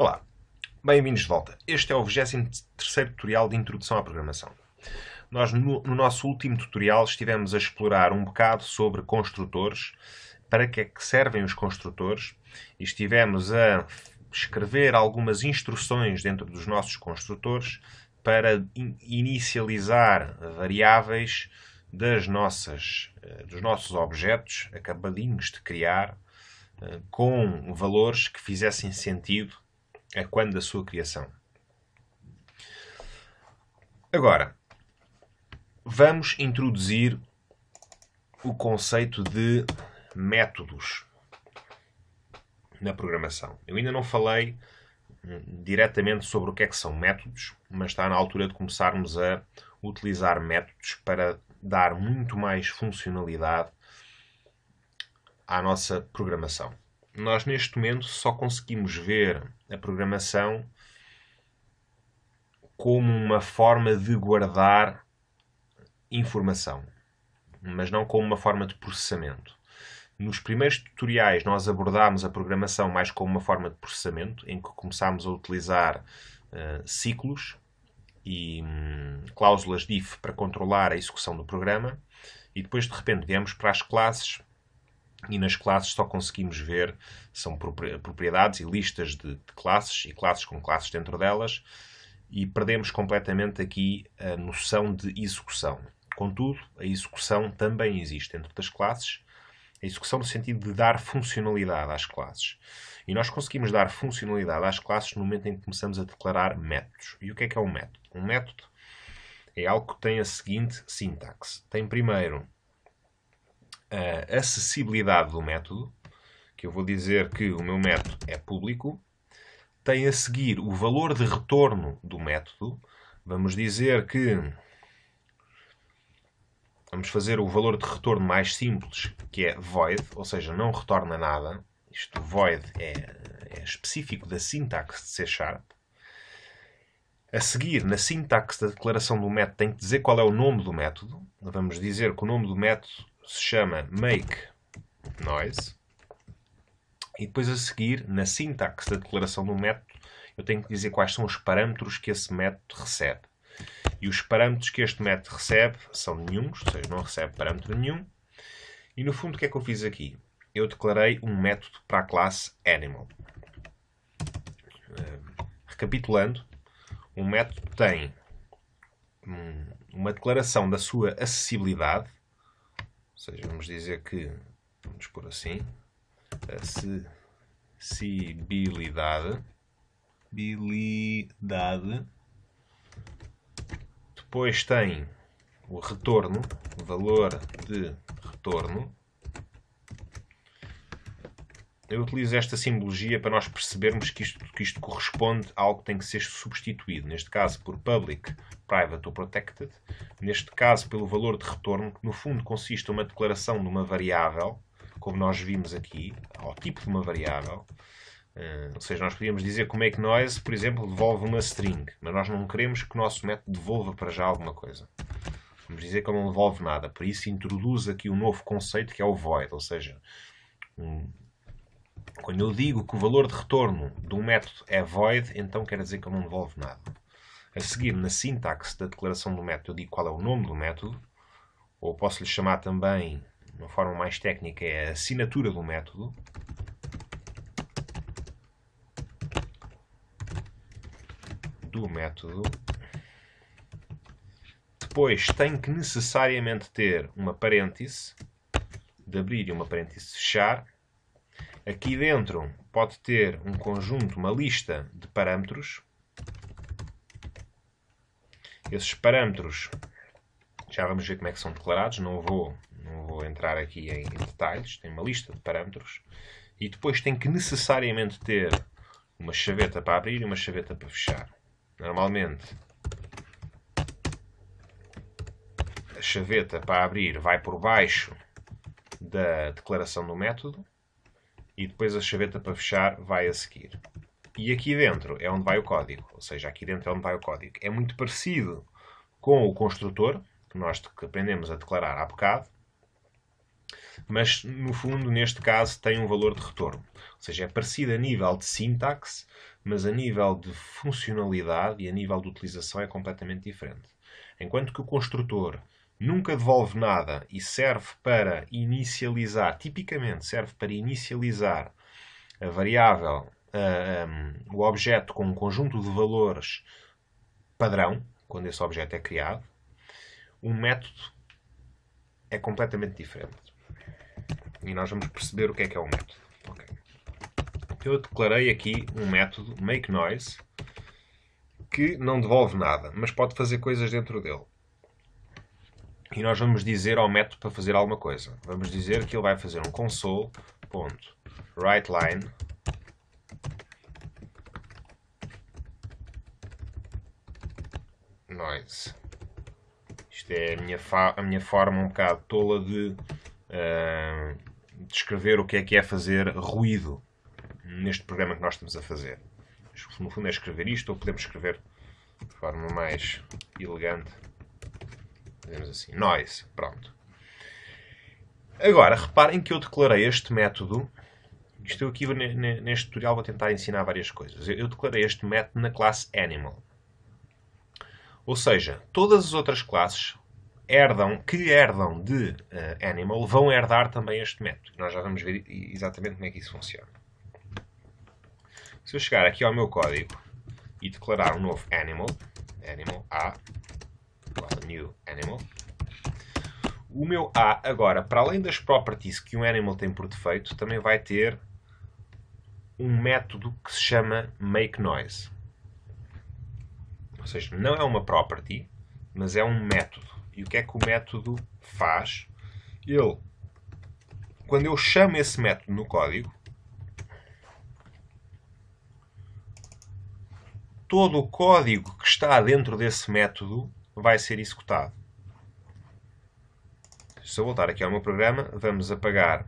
Olá, bem-vindos de volta. Este é o 23º tutorial de Introdução à Programação. Nós, no nosso último tutorial, estivemos a explorar um bocado sobre construtores, para que é que servem os construtores, e estivemos a escrever algumas instruções dentro dos nossos construtores para inicializar variáveis dos nossos objetos acabadinhos de criar, com valores que fizessem sentido a quando da sua criação. Agora, vamos introduzir o conceito de métodos na programação. Eu ainda não falei diretamente sobre o que é que são métodos, mas está na altura de começarmos a utilizar métodos para dar muito mais funcionalidade à nossa programação. Nós, neste momento, só conseguimos ver a programação como uma forma de guardar informação, mas não como uma forma de processamento. Nos primeiros tutoriais nós abordámos a programação mais como uma forma de processamento, em que começámos a utilizar ciclos e cláusulas de if para controlar a execução do programa, e depois de repente viemos para as classes, e nas classes só conseguimos ver, são propriedades e listas de classes, e classes com classes dentro delas, e perdemos completamente aqui a noção de execução. Contudo, a execução também existe dentro das classes, a execução no sentido de dar funcionalidade às classes. E nós conseguimos dar funcionalidade às classes no momento em que começamos a declarar métodos. E o que é um método? Um método é algo que tem a seguinte sintaxe. Tem primeiro a acessibilidade do método, que eu vou dizer que o meu método é público. Tem a seguir o valor de retorno do método. Vamos dizer que vamos fazer o valor de retorno mais simples, que é void, ou seja, não retorna nada. Isto void é específico da sintaxe de C#. A seguir, na sintaxe da declaração do método, tem que dizer qual é o nome do método. Vamos dizer que o nome do método se chama makeNoise. E depois a seguir, na sintaxe da declaração do método, eu tenho que dizer quais são os parâmetros que esse método recebe. E os parâmetros que este método recebe são nenhuns, ou seja, não recebe parâmetro nenhum. E no fundo, o que é que eu fiz aqui? Eu declarei um método para a classe Animal. Recapitulando, um método tem uma declaração da sua acessibilidade, ou seja, vamos dizer que, vamos pôr assim, acessibilidade. Depois tem o retorno, o valor de retorno. Eu utilizo esta simbologia para nós percebermos que isto corresponde a algo que tem que ser substituído. Neste caso, por public, private ou protected. Neste caso, pelo valor de retorno, que no fundo consiste em uma declaração de uma variável, como nós vimos aqui, ao tipo de uma variável. Ou seja, nós podíamos dizer que o makeNoise, por exemplo, devolve uma string, mas nós não queremos que o nosso método devolva para já alguma coisa. Vamos dizer que ele não devolve nada. Por isso introduz aqui um novo conceito que é o void, ou seja, quando eu digo que o valor de retorno de um método é void, então quer dizer que ele não devolve nada. A seguir, na sintaxe da declaração do método, eu digo qual é o nome do método, ou posso lhe chamar também, de uma forma mais técnica, é a assinatura do método. Depois tem que necessariamente ter uma parêntese de abrir e uma parêntese de fechar. Aqui dentro pode ter um conjunto, uma lista de parâmetros. Esses parâmetros, já vamos ver como é que são declarados, não vou entrar aqui em detalhes. Tem uma lista de parâmetros. E depois tem que necessariamente ter uma chaveta para abrir e uma chaveta para fechar. Normalmente, a chaveta para abrir vai por baixo da declaração do método e depois a chaveta para fechar vai a seguir. E aqui dentro é onde vai o código, ou seja, aqui dentro é onde vai o código. É muito parecido com o construtor, que nós aprendemos a declarar há bocado, mas no fundo, neste caso, tem um valor de retorno. Ou seja, é parecido a nível de sintaxe, mas a nível de funcionalidade e a nível de utilização é completamente diferente. Enquanto que o construtor nunca devolve nada e serve para inicializar, tipicamente serve para inicializar a variável, o objeto com um conjunto de valores padrão, quando esse objeto é criado, o método é completamente diferente. E nós vamos perceber o que é um método. Okay. Eu declarei aqui um método makeNoise que não devolve nada, mas pode fazer coisas dentro dele. E nós vamos dizer ao método para fazer alguma coisa. Vamos dizer que ele vai fazer um console.writeLine noise. Isto é a minha forma um bocado tola de descrever o que é fazer ruído neste programa que nós estamos a fazer. No fundo é escrever isto, ou podemos escrever de forma mais elegante. Fazemos assim, noise, pronto. Agora, reparem que eu declarei este método. Isto eu aqui neste tutorial vou tentar ensinar várias coisas. Eu declarei este método na classe Animal. Ou seja, todas as outras classes que herdam de Animal vão herdar também este método. Nós já vamos ver exatamente como é que isso funciona. Se eu chegar aqui ao meu código e declarar um novo Animal A, igual a new Animal, o meu A agora, para além das properties que um Animal tem por defeito, também vai ter um método que se chama makeNoise. Ou seja, não é uma property, mas é um método. E o que é que o método faz? Quando eu chamo esse método no código, todo o código que está dentro desse método vai ser executado. Se eu voltar aqui ao meu programa, vamos apagar,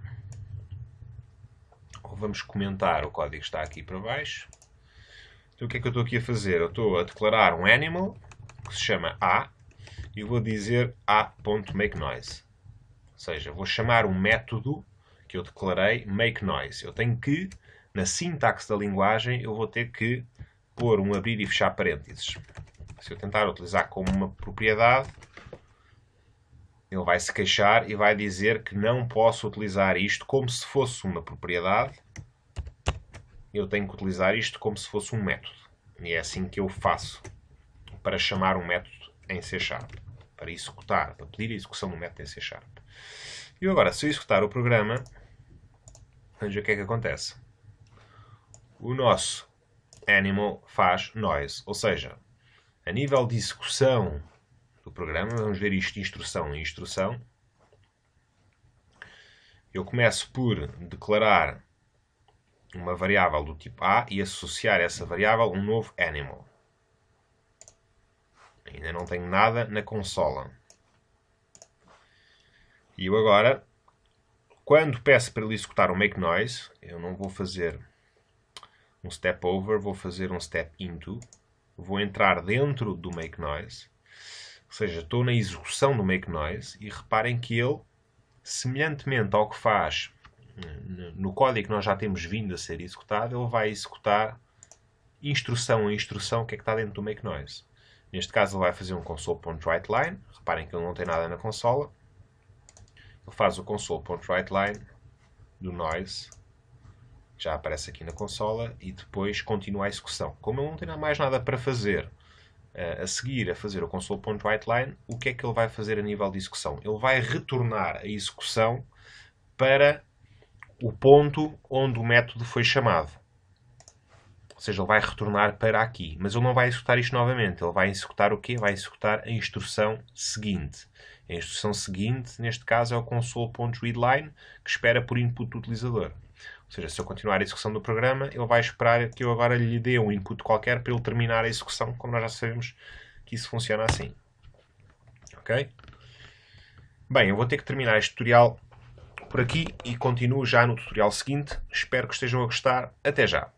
ou vamos comentar o código que está aqui para baixo. Então o que é que eu estou aqui a fazer? Eu estou a declarar um animal, que se chama A, e vou dizer a.makeNoise. Ou seja, vou chamar um método que eu declarei makeNoise. Eu tenho que, na sintaxe da linguagem, eu vou ter que pôr um abrir e fechar parênteses. Se eu tentar utilizar como uma propriedade, ele vai se queixar e vai dizer que não posso utilizar isto como se fosse uma propriedade. Eu tenho que utilizar isto como se fosse um método. E é assim que eu faço para chamar um método em C#. Para executar, para pedir a execução do método em C#. E agora, se eu executar o programa, vamos ver o que é que acontece. O nosso animal faz noise. Ou seja, a nível de execução do programa, vamos ver isto de instrução em instrução. Eu começo por declarar uma variável do tipo A e associar a essa variável um novo animal. Ainda não tenho nada na consola. E eu agora, quando peço para ele executar o makeNoise, eu não vou fazer um step over, vou fazer um step into. Vou entrar dentro do makeNoise. Ou seja, estou na execução do makeNoise e reparem que ele, semelhantemente ao que faz no código que nós já temos vindo a ser executado, ele vai executar instrução a instrução que é que está dentro do makeNoise. Neste caso ele vai fazer um console.writeLine. Reparem que ele não tem nada na consola. Ele faz o console.writeLine do noise, que já aparece aqui na consola, e depois continua a execução. Como ele não tem mais nada para fazer a seguir a fazer o console.writeLine, o que é que ele vai fazer a nível de execução? Ele vai retornar a execução para o ponto onde o método foi chamado. Ou seja, ele vai retornar para aqui. Mas ele não vai executar isto novamente. Ele vai executar o quê? Vai executar a instrução seguinte. A instrução seguinte, neste caso, é o console.readLine, que espera por input do utilizador. Ou seja, se eu continuar a execução do programa, ele vai esperar que eu agora lhe dê um input qualquer para ele terminar a execução, como nós já sabemos que isso funciona assim. Ok? Bem, eu vou ter que terminar este tutorial por aqui e continuo já no tutorial seguinte. Espero que estejam a gostar. Até já!